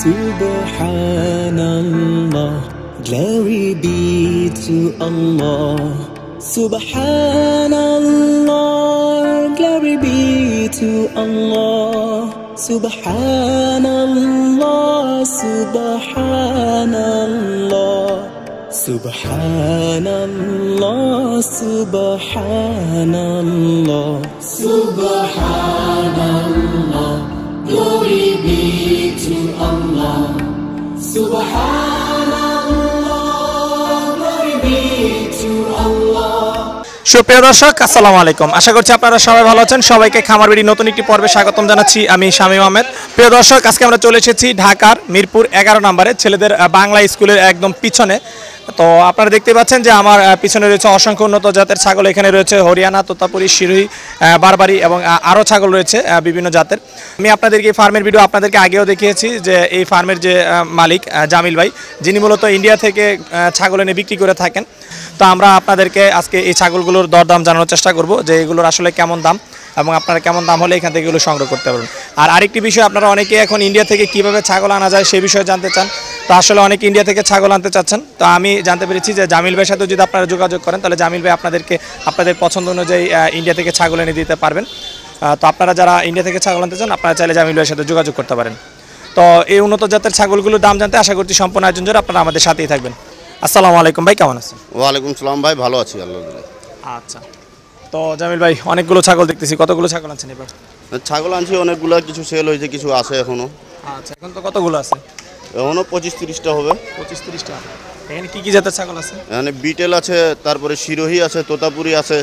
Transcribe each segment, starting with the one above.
Subhanallah, glory be to Allah. Subhanallah, glory be to Allah. Subhanallah, Subhanallah, Subhanallah, Subhanallah, Subhanallah, glory be to Allah. Subhanallah, glory be to Allah. সুপ্রিয় দর্শক আসসালামু আলাইকুম, আশা করছি আপনারা সবাই ভালো আছেন। সবাইকে খামার বিড়ি নতুন একটি পর্বে স্বাগতম জানাচ্ছি। আমি শামীম আহমেদ। প্রিয় দর্শক, আজকে আমরা চলে এসেছি ঢাকার মিরপুর 11 নম্বরে ছেলেদের বাংলা স্কুলের একদম পিছনে। তো আপনারা দেখতে পাচ্ছেন যে আমার পিছনে রয়েছে অসংখ্য উন্নত জাতের ছাগল। এখানে রয়েছে হরিয়ানা, তোতাপুরি, সিরোহী, বারবারি এবং আরও ছাগল রয়েছে বিভিন্ন জাতের। আমি আপনাদেরকে এই ফার্মের ভিডিও আপনাদেরকে আগেও দেখিয়েছি যে এই ফার্মের যে মালিক জামিল ভাই, যিনি মূলত ইন্ডিয়া থেকে ছাগল এনে বিক্রি করে থাকেন। তো আমরা আপনাদেরকে আজকে এই ছাগলগুলোর দরদাম জানানোর চেষ্টা করব যে এগুলোর আসলে কেমন দাম এবং আপনারা কেমন দাম হলে এখান থেকে এগুলো সংগ্রহ করতে পারবেন। আর আরেকটি বিষয়, আপনারা অনেকে এখন ইন্ডিয়া থেকে কিভাবে ছাগল আনা যায় সেই বিষয়ে জানতে চান। তো আসলে অনেকে ইন্ডিয়া থেকে ছাগল আনতে চাচ্ছেন। তো আমি জানতে পেরেছি যে জামিল ভাইয়ের সাথে যদি আপনারা যোগাযোগ করেন তাহলে জামিল ভাই আপনাদেরকে আপনাদের পছন্দ অনুযায়ী ইন্ডিয়া থেকে ছাগল এনে দিতে পারবেন। তো আপনারা যারা ইন্ডিয়া থেকে ছাগল আনতে চান আপনারা চাইলে জামিল ভাইয়ের সাথে যোগাযোগ করতে পারেন। তো এই উন্নত জাতের ছাগলগুলোর দাম জানতে আশা করছি সম্পূর্ণ আয়োজন জন্য আপনারা আমাদের সাথেই থাকবেন। আসসালামু আলাইকুম ভাই, কেমন আছেন? ওয়ালাইকুম সালাম ভাই, ভালো আছি আলহামদুলিল্লাহ। আচ্ছা, তো জামিল ভাই অনেকগুলো ছাগল দেখতেছি, কতগুলো ছাগল আনছেন এবার? ছাগল আনছি অনেকগুলো, কিছু সেল হয়েছে, কিছু আছে এখনো। আচ্ছা, এখন তো কতগুলো আছে? এখনো 25-30টা হবে। 25-30টা। এখানে কি কি জাতের ছাগল আছে? এখানে বিটেল আছে, তারপরে সিরোহী আছে, তোতাপুরি আছে।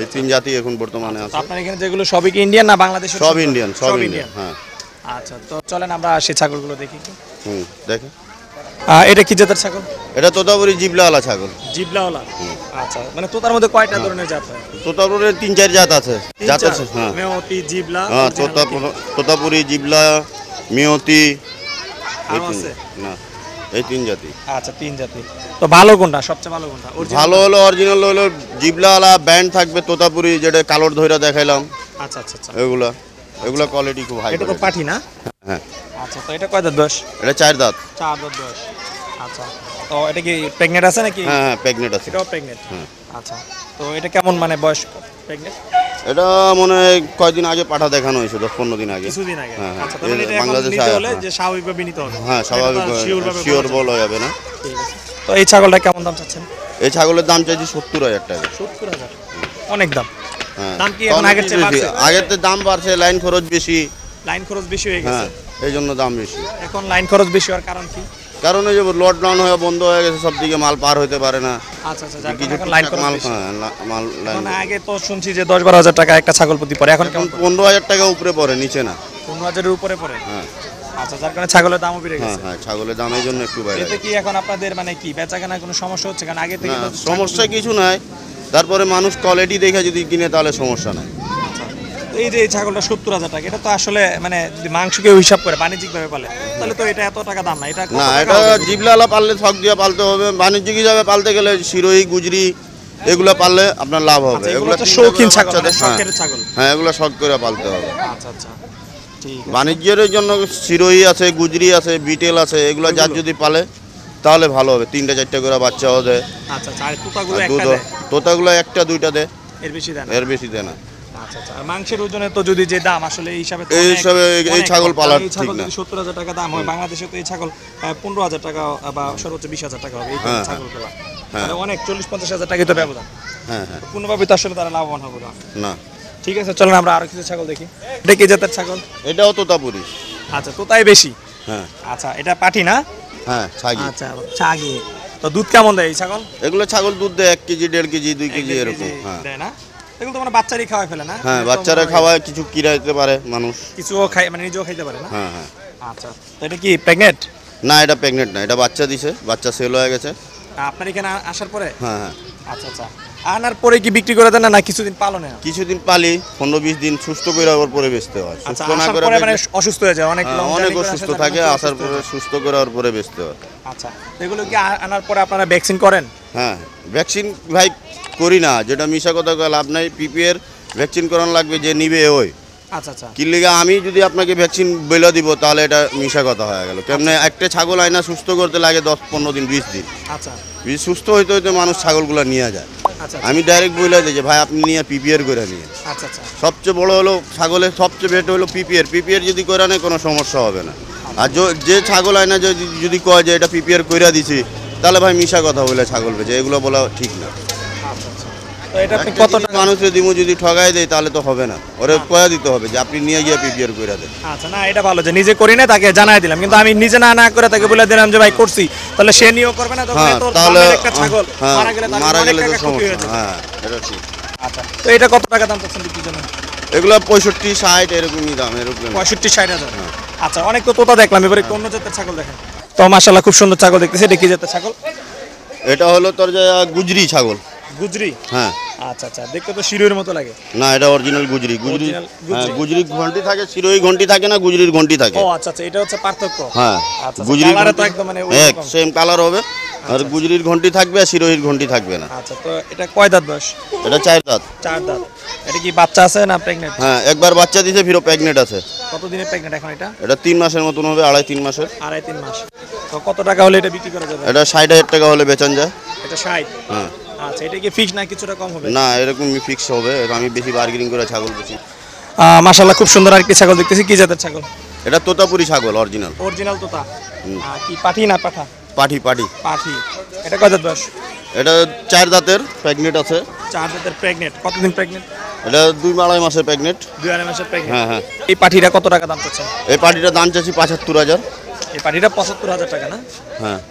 এই তিন জাতি এখন বর্তমানে আছে। আপনার এখানে যেগুলো সবই কি ইন্ডিয়ান না বাংলাদেশের? সব ইন্ডিয়ান, সব ইন্ডিয়ান। হ্যাঁ। আচ্ছা, তো চলেন আমরা সেই ছাগলগুলো দেখি। দেখে। এটা কি জাতের ছাগল? এটা তোতাপুরি জিবলাওয়ালা ছাগল। জিবলাওয়ালা। আচ্ছা, মানে তোতার মধ্যে কয়টা ধরনের জাত হয়? তোতাপুরির 3-4 জাত আছে। জাত আছে, হ্যাঁ। মেয়তি, জিবলা। হ্যাঁ, তোতাপুরি, জিবলা, মিয়তি। না, এই তিন জাতি। আচ্ছা, তিন জাতি। তো ভালো কোনটা, সবচেয়ে ভালো কোনটা? ভালো হলো অরিজিনাল হলো জিবলাওয়ালা, ব্যান্ড থাকবে তোতাপুরি, যেটা কালোর ধইরা দেখাইলাম। আচ্ছা আচ্ছা আচ্ছা, এগুলা কোয়ালিটি খুব হাই। এটা তো পাঠি না? হ্যাঁ। আচ্ছা, তো এটা কয় দাঁত বয়স? এটা 4 দাঁত। 4 দাঁত বয়স। আচ্ছা, তো এটা কি প্রেগনেন্ট আছে নাকি? হ্যাঁ হ্যাঁ, প্রেগনেন্ট আছে। এটাও প্রেগনেন্ট? হ্যাঁ। আচ্ছা, তো এটা কেমন মানে বয়স প্রেগনেন্ট? এটা মনে হয় কয়েকদিন আগে পাঠা দেখানো হয়েছে, 10-15 দিন আগে। কিছুদিন আগে। হ্যাঁ। আচ্ছা, তাহলে এটা বাংলাদেশে হলে যে স্বাভাবিকভাবে নিতে হবে। হ্যাঁ, স্বাভাবিক শিওর বলা যাবে না। ঠিক আছে। তো এই ছাগলটা কেমন দাম চাচ্ছেন? এই ছাগলের দাম চাইছি 70,000 টাকা। 70,000? অনেক দাম। হ্যাঁ। দাম কি এখন আগের চেয়ে বাড়ছে? আগের থেকে দাম বাড়ছে, লাইন খরচ বেশি। লাইন খরচ বেশি হয়ে গেছে? হ্যাঁ, এই জন্য দাম বেশি। এখন লাইন খরচ বেশি হওয়ার কারণ কি? কারণ এই যে লকডাউন হয়ে বন্ধ হয়ে গেছে, সব দিকে মাল পার হতে পারে না। আচ্ছা আচ্ছা, কিছু লাইন খরচ মাল, বেশি। হ্যাঁ, মাল লাইন। আগে তো শুনছি যে 10-12,000 টাকা একটা ছাগল প্রতি পড়ে, এখন কেমন? 15,000 টাকা উপরে পড়ে, নিচে না। 15,000 এর উপরে পড়ে? হ্যাঁ। আচ্ছা, যার কারণে ছাগলের দামও বেড়ে হ্যাঁ গেছে। হ্যাঁ, ছাগলের দাম এই জন্য একটু বাইরে। এতে কি এখন আপনাদের মানে কি বেচাকেনার কোনো সমস্যা হচ্ছে? কারণ আগে থেকে না, সমস্যা কিছু নাই। তারপরে মানুষ কোয়ালিটি দেখে যদি কিনে তাহলে সমস্যা নাই। এই যে এই ছাগলটা 70,000 টাকা, এটা তো আসলে মানে যদি মাংসকে হিসাব করে বাণিজ্যিকভাবে পালে তাহলে তো এটা এত টাকা দাম না। এটা না, এটা জিবলালা পাললে শখ দিয়ে পালতে হবে। বাণিজ্যিক হিসাবে পালতে গেলে সিরোহী, গুজরি এগুলো পাললে আপনার লাভ হবে। এগুলো তো শৌখিন ছাগল, শখের ছাগল। হ্যাঁ, এগুলো শখ করে পালতে হবে। আচ্ছা আচ্ছা, ঠিক আছে। বাণিজ্যের জন্য সিরোহী আছে, গুজরি আছে, বিটেল আছে, এগুলো যার যদি পালে তাহলে ভালো হবে। 3-4টা করে বাচ্চা হবে। আচ্ছা আচ্ছা, আর তোতাগুলো একটা দেয়? তোতাগুলো 1-2টা দেয়, এর বেশি দেয় না? এর বেশি দেয় না। আচ্ছা আচ্ছা, আর মাংসের ওজনে তো যদি যে দাম আসলে এই হিসাবে এই হিসাবে এই ছাগল পালার ঠিক না। 70,000 টাকা দাম হয় বাংলাদেশে, তো এই ছাগল 15,000 টাকা বা সর্বোচ্চ 20,000 টাকা হবে এই ছাগলগুলো। মানে অনেক 40-50,000 টাকা তো ব্যবধান। হ্যাঁ হ্যাঁ, কোনোভাবে তো আসলে তারা লাভবান হবে না। ঠিক আছে, চলেন আমরা আরো কিছু ছাগল দেখি। এটা কি জাতের ছাগল? এটাও তোতাপুরি। আচ্ছা, তোতাই বেশি? হ্যাঁ। আচ্ছা, এটা পাঠি না? হ্যাঁ, ছাগি। আচ্ছা, ছাগি। তো দুধ কেমন দেয় এই ছাগল? এগুলো ছাগল দুধ দেয় 1 কেজি, 1.5 কেজি, 2 কেজি এরকম। হ্যাঁ, দেয় না? এগুলো তো মানে বাচ্চারই খাওয়াই ফেলে না? হ্যাঁ, বাচ্চারা খাওয়ায়, কিছু কিরাইতে পারে মানুষ, কিছুও খায়, মানে নিজেও খাইতে পারে না? হ্যাঁ হ্যাঁ। আচ্ছা, তো এটা কি প্রেগনেন্ট? না, এটা প্রেগনেন্ট না, এটা বাচ্চা দিছে, বাচ্চা সেল হয়ে গেছে। আপনার এখানে আসার পরে? হ্যাঁ হ্যাঁ। আচ্ছা আচ্ছা, আনার পরে কি বিক্রি করে দেন না কিছুদিন পালনে? কিছুদিন পালি, 15-20 দিন সুস্থ করে ওর পরে বেচতে হয়। আচ্ছা, সুস্থ না আসার করে পরে মানে অসুস্থ হয়ে যায় অনেক, অনেক অসুস্থ থাকে, আসার পরে সুস্থ করে ওর পরে বেচতে হয়। আচ্ছা, এগুলো কি আনার পরে আপনারা ভ্যাকসিন করেন? হ্যাঁ, ভ্যাকসিন ভাই করি না, যেটা মিশা কথা লাভ নাই। পিপিএর ভ্যাকসিন করানো লাগবে, যে নিবে ওই আচ্ছা আচ্ছা। কি লিগা আমি যদি আপনাকে ভ্যাকসিন বলে দিব তাহলে এটা মিশা কথা হয়ে গেল। কেমনে একটা ছাগল আয়না সুস্থ করতে লাগে 10-15 দিন 20 দিন। আচ্ছা সুস্থ হইতে হইতে মানুষ ছাগলগুলো নিয়ে যায়। আচ্ছা আমি ডাইরেক্ট বলে দিই যে ভাই আপনি নিয়ে পিপিআর করে নিয়ে। আচ্ছা আচ্ছা। সবচেয়ে বড় হলো ছাগলের সবচেয়ে বেটার হলো পিপিআর যদি করে নেয় কোনো সমস্যা হবে না। আর যে ছাগল আয়না যদি কয় যে এটা পিপিআর কইরা দিছি তাহলে ভাই মিশা কথা বলে ছাগল বেচে, এগুলো বলা ঠিক না। তো এটা আপনি কত টাকা মানুষের দিমু যদি ঠগাই দেয় তাহলে তো হবে না, ওরে কয়া দিতে হবে যে আপনি নিয়ে গিয়ে পিপিআর কইরা দেন। আচ্ছা না এটা ভালো যে নিজে করি না তাকে জানাই দিলাম, কিন্তু আমি নিজে না করে তাকে বলে দিলাম যে ভাই করছি, তাহলে সে নিয়েও করবে না, তখন তো তাহলে একটা ছাগল মারা গেলে তো তো সমস্যা। হ্যাঁ এটা ঠিক। আচ্ছা তো এটা কত টাকা দাম চাচ্ছেন বিক্রির জন্য? এগুলো 65-60 এরকমই দাম, এরকম 65-60 হাজার। আচ্ছা অনেক তো তোতা দেখলাম, এবারে কোন জাতের ছাগল দেখেন? তো মাশাআল্লাহ খুব সুন্দর ছাগল দেখতেছি। এটা কি জাতের ছাগল? এটা হলো তোর যে গুজরি ছাগল। গুজরি? হ্যাঁ। আচ্ছা আচ্ছা, দেখতে তো শিরোর মতো লাগে। না এটা অরিজিনাল গুজরি। Original গুজরি। হ্যাঁ গুজরি ঘন্টি থাকে, শিরোই ঘন্টি থাকে না, গুজরির ঘন্টি থাকে। ও আচ্ছা আচ্ছা, এটা হচ্ছে পার্থক্য। হ্যাঁ আচ্ছা গুজরির কালারে তো একদম মানে এক সেম কালার হবে, আর গুজরির ঘন্টি থাকবে আর শিরোহির ঘন্টি থাকবে না। আচ্ছা তো এটা কয় দাঁত বয়স? এটা 4 দাঁত। 4 দাঁত। এটা কি বাচ্চা আছে না প্রেগন্যান্ট? হ্যাঁ একবার বাচ্চা দিয়েছে, ফিরো প্রেগনেন্ট আছে। কত দিনের প্রেগন্যান্ট এখন এটা? এটা 3 মাসের মতন হবে, 2.5-3 মাসের। 2.5-3 মাস। তো কত টাকা হলে এটা বিক্রি করা যাবে? এটা 60,000 টাকা হলে বেচন যায়। এটা 60? হ্যাঁ। আচ্ছা এটা কি ফিক্স না কিছুটা কম হবে? না এরকমই ফিক্স হবে, আমি বেশি বার্গেনিং করে ছাগল বেশি। মাশাআল্লাহ খুব সুন্দর আরেকটি ছাগল দেখতেছি। কি জাতের ছাগল? এটা তোতাপুরি ছাগল অরিজিনাল। অরিজিনাল তোতা? কি পাঠি না পাঠা? পাঠি পাঠি। পাঠি। এটা কয় দাঁত বয়স? এটা 4 দাঁতের প্রেগনেন্ট আছে। 4 দাঁতের প্রেগন্যান্ট। কতদিন প্রেগন্যান্ট? এটা 2-2.5 মাসের প্রেগনেন্ট। 2.5 মাসের প্রেগন্যান্ট। হ্যাঁ হ্যাঁ। এই পাঠিটা কত টাকা দাম চাচ্ছেন? এই পাটিটার দাম চাচ্ছি 75,000। এই পাঠিটা 75,000 টাকা না? হ্যাঁ।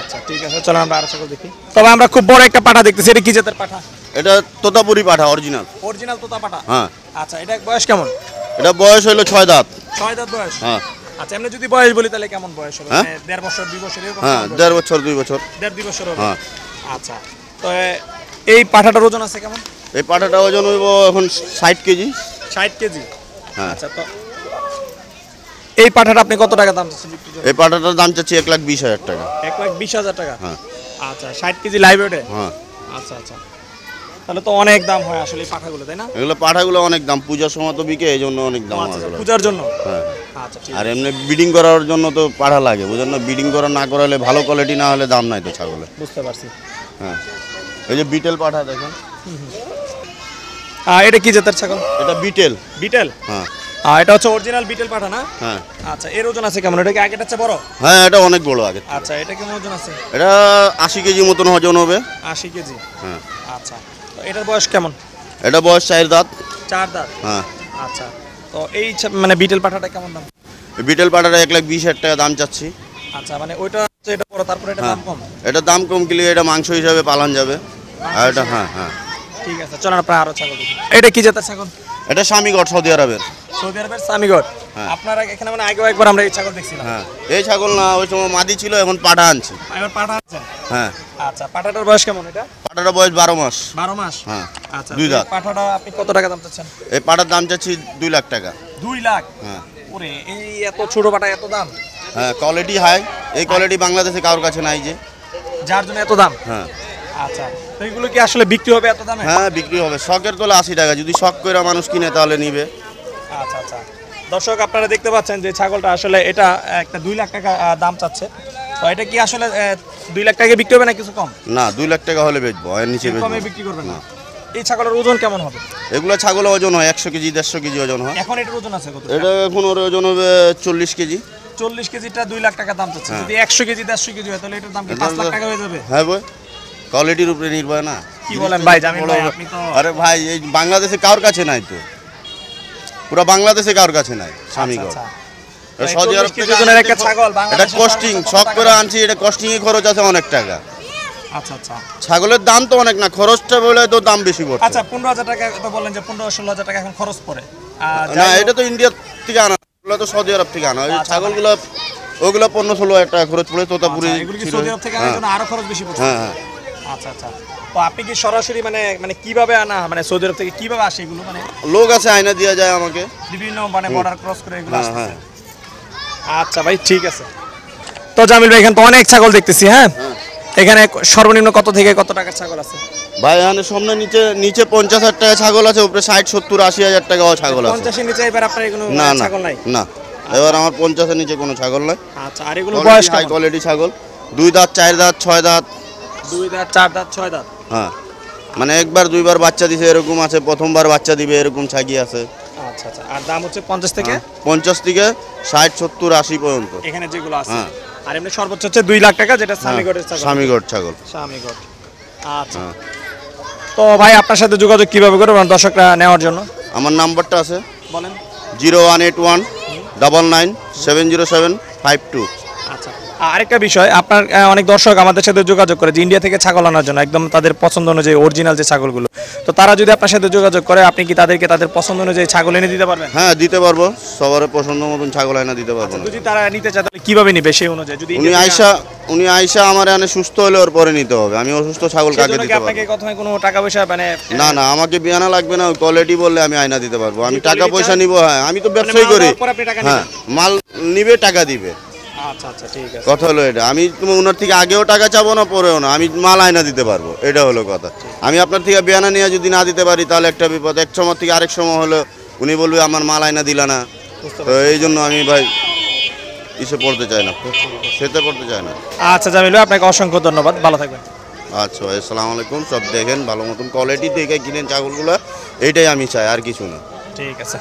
আচ্ছা ঠিক আছে, চলো আমরা আরো ছাগল দেখি। তবে আমরা খুব বড় একটা পাঠা দেখতেছি। এটা কি জাতের পাঠা? এটা তোতাপুরি পাঠা অরিজিনাল। অরিজিনাল তোতা পাঠা? হ্যাঁ। আচ্ছা এটা বয়স কেমন? এটা বয়স হলো 6 দাঁত। 6 দাঁত বয়স? হ্যাঁ। আচ্ছা এমনি যদি বয়স বলি তাহলে কেমন বয়স হবে? হ্যাঁ? মানে 1.5 বছর 2 বছর এরকম? হ্যাঁ 1.5 বছর 2 বছর। 1.5-2 বছর হবে? হ্যাঁ। আচ্ছা তো এই পাঠাটার ওজন আছে কেমন? এই পাঠাটা ওজন হইব এখন 60 কেজি। 60 কেজি? হ্যাঁ। আচ্ছা তো এই পাঠাটা আপনি কত টাকা দাম চাচ্ছেন বিক্রির জন্য? এই পাঠাটার দাম চাচ্ছি 1,20,000 টাকা। 1,20,000 টাকা? হ্যাঁ। আচ্ছা 60 কেজি লাইভ ওয়েটে? হ্যাঁ। আচ্ছা আচ্ছা, তাহলে তো অনেক দাম হয় আসলে এই পাঠাগুলো, তাই না? এগুলো পাঠাগুলো অনেক দাম, পূজার সময় তো বিকে, এই জন্য অনেক দাম আচ্ছা, হয় এগুলো। পূজার জন্য? হ্যাঁ। আচ্ছা ঠিক আর এমনি ব্রিডিং করার জন্য তো পাঠা লাগে, বুঝলেন না? ব্রিডিং করা না করালে ভালো কোয়ালিটি না হলে দাম নাই তো ছাগলে। বুঝতে পারছি। হ্যাঁ। এই যে বিটেল পাঠা দেখেন। এটা কি জাতের ছাগল? এটা বিটেল। বিটেল? হ্যাঁ। এটা হচ্ছে অরিজিনাল বিটেল পাঠা না? হ্যাঁ। আচ্ছা এর ওজন আছে কেমন? এটা কি আগেটার চেয়ে বড়? হ্যাঁ এটা অনেক বড় আগে। আচ্ছা এটা কেমন ওজন আছে? এটা 80 কেজি মতন ওজন হবে। 80 কেজি? হ্যাঁ। আচ্ছা তো এটার বয়স কেমন? এটা বয়স 4 দাঁত। 4 দাঁত? হ্যাঁ। আচ্ছা তো এই মানে বিটেল পাঠাটা কেমন দাম? বিটেল পাঠাটা 1,20,000 টাকা দাম চাচ্ছি। আচ্ছা মানে ওইটা হচ্ছে এটা বড়, তারপরে এটা দাম কম? এটা দাম কম কিলে এটা মাংস হিসাবে পালন যাবে। আর এটা হ্যাঁ হ্যাঁ। ঠিক আছে চলেন আপনারা আরো ছাগল দেখি। এটা কি জাতের ছাগল? এটা স্বামীগড়, সৌদি আরবের। সৌদি আরবের সামিগড়? হ্যাঁ। আপনারা এখানে মানে আগেও একবার আমরা এই ছাগল দেখছিলাম। হ্যাঁ এই ছাগল না, ওই সময় মাদি ছিল, এখন পাঠা আনছি। এবার পাঠা আছে? হ্যাঁ। আচ্ছা পাঠাটার বয়স কেমন এটা? পাঠাটার বয়স 12 মাস। 12 মাস? হ্যাঁ। আচ্ছা 2 দাঁত। পাঠাটা আপনি কত টাকা দাম চাচ্ছেন? এই পাঠার দাম চাচ্ছি 2 লাখ টাকা। 2 লাখ? হ্যাঁ। ওরে এই এত ছোট পাঠা এত দাম? হ্যাঁ কোয়ালিটি হাই, এই কোয়ালিটি বাংলাদেশে কারোর কাছে নাই যে, যার জন্য এত দাম? হ্যাঁ। আচ্ছা তো এগুলো কি আসলে বিক্রি হবে এত দামে? হ্যাঁ বিক্রি হবে, শখের তোলা 80 টাকা, যদি শখ করে মানুষ কিনে তাহলে নিবে। আচ্ছা আচ্ছা দর্শক আপনারা দেখতে পাচ্ছেন যে ছাগলটা আসলে এটা একটা 2 লাখ টাকা দাম চাচ্ছে। তো এটা কি আসলে 2 লাখ টাকা বিক্রি হবে না কিছু কম? না 2 লাখ টাকা হলে বেচবো, এর নিচে বেচবো কমে বিক্রি করবেন না? এই ছাগলের ওজন কেমন হবে? এগুলো ছাগলের ওজন হয় 100 কেজি 150 কেজি ওজন হয়। এখন এটার ওজন আছে কত? এটা এখন ওর ওজন হবে 40 কেজি। 40 কেজিটা 2 লাখ টাকা দাম চাচ্ছে। যদি 100 কেজি 150 কেজি হয় তাহলে এটার দাম কি 5 লাখ টাকা হয়ে যাবে? হ্যাঁ ভাই, কোয়ালিটির উপরে নির্ভর না। কি বলেন ভাই জামিল ভাই, আপনি তো আরে ভাই এই বাংলাদেশে কারোর কাছে নাই তো, পুরো বাংলাদেশে কারোর কাছে নাই স্বামীগড়। আচ্ছা, এটা সৌদি আরব থেকে ওজনের একটা ছাগল এটা বাংলাদেশে কস্টিং শখ করে আনছি, এটা কস্টিং এ খরচ আছে অনেক টাকা। আচ্ছা আচ্ছা ছাগলের দাম তো অনেক না, খরচটা বলে তো দাম বেশি পড়ছে। আচ্ছা 15,000 টাকা তো বললেন যে 15-16,000 টাকা এখন খরচ পড়ে। না এটা তো ইন্ডিয়া থেকে আনা, এগুলো তো সৌদি আরব থেকে আনা। ওই ছাগলগুলো ওগুলো 15-16,000 টাকা খরচ পড়ে তোতাপুরি। এগুলো কি সৌদি আরব থেকে আনার জন্য আরো খরচ বেশি পড়ছে? হ্যাঁ হ্যাঁ। আচ্ছা আচ্ছা তো আপনি কি সরাসরি মানে কিভাবে আনা, মানে সৌদি আরব থেকে কিভাবে আসে এগুলো? মানে লোক আছে আয়না দেওয়া যায় আমাকে বিভিন্ন মানে বর্ডার ক্রস করে এগুলো হ্যাঁ আসছে? হ্যাঁ। আচ্ছা ভাই ঠিক আছে। তো জামিল ভাই এখানে তো অনেক ছাগল দেখতেছি। হ্যাঁ এখানে সর্বনিম্ন কত থেকে কত টাকার ছাগল আছে? ভাই এখানে সামনে নিচে নিচে 50,000 টাকা ছাগল আছে, উপরে 60, 70, 80,000 টাকাও ছাগল আছে। 50 এর নিচে এবার আপনার কোনো না না ছাগল নাই? না, এবার আমার 50-এর নিচে কোনো ছাগল নাই। আচ্ছা, আর এগুলো বয়স হাই কেমন? কোয়ালিটি ছাগল, 2 দাঁত, 4 দাঁত, 6 দাঁত। 2 দাঁত, 4 দাঁত, 6 দাঁত। হ্যাঁ, মানে একবার 2বার বাচ্চা দিছে এরকম আছে, প্রথমবার বাচ্চা দিবে এরকম ছাগি আছে। আচ্ছা আচ্ছা, আর দাম হচ্ছে 50 থেকে 50 থেকে 60, 70, 80 পর্যন্ত এখানে যেগুলো আছে। হ্যাঁ। আর এমনি সর্বোচ্চ হচ্ছে 2 লাখ টাকা, যেটা স্বামীগড়ের ছাগল। স্বামীগড় ছাগল। স্বামীগড়। আচ্ছা, হ্যাঁ। তো ভাই আপনার সাথে যোগাযোগ কিভাবে করবেন দর্শকরা নেওয়ার জন্য? আমার নাম্বারটা আছে বলেন। 0181 99 70752। আচ্ছা, আরেকটা বিষয়, আপনার অনেক দর্শক আমাদের সাথে যোগাযোগ করে যে ইন্ডিয়া থেকে ছাগল আনার জন্য, একদম তাদের পছন্দ অনুযায়ী অরিজিনাল যে ছাগলগুলো, তো তারা যদি আপনার সাথে যোগাযোগ করে, আপনি কি তাদেরকে তাদের পছন্দ অনুযায়ী ছাগল এনে দিতে পারবেন? হ্যাঁ, দিতে পারবো, সবার পছন্দ মতন ছাগল আইনা দিতে পারবো না। যদি তারা নিতে চায় তাহলে কিভাবে নিবে সেই অনুযায়ী? যদি উনি আইসা আমার এখানে সুস্থ হলে ওর পরে নিতে হবে। আমি অসুস্থ ছাগল কাকে দিতে পারবো? আপনাকে কথায় কোনো টাকা পয়সা মানে না না, আমাকে বিয়ানা লাগবে না, ওই কোয়ালিটি বললে আমি আয়না দিতে পারবো। আমি টাকা পয়সা নিব, হ্যাঁ আমি তো ব্যবসায়ী করি। হ্যাঁ, মাল নিবে, টাকা দিবে। আচ্ছা আচ্ছা, ঠিক আছে। কথা হলো এটা, আমি তোমার ওনার থেকে আগেও টাকা চাবো না, পরেও না, আমি মাল আয়না দিতে পারবো, এটা হলো কথা। আমি আপনার থেকে বিয়ানা নিয়ে যদি না দিতে পারি তাহলে একটা বিপদ। এক সময় থেকে আরেক সময় হলো উনি বলবে আমার মাল আয়না দিলা না, তো এই জন্য আমি ভাই ইসে পড়তে চাই না, সেতে পড়তে চাই না। আচ্ছা জামিল ভাই, আপনাকে অসংখ্য ধন্যবাদ, ভালো থাকবেন। আচ্ছা ভাই, আসসালামু আলাইকুম। সব দেখেন, ভালো মতন কোয়ালিটি দেখে কিনেন ছাগলগুলো, এইটাই আমি চাই, আর কিছু না। ঠিক আছে।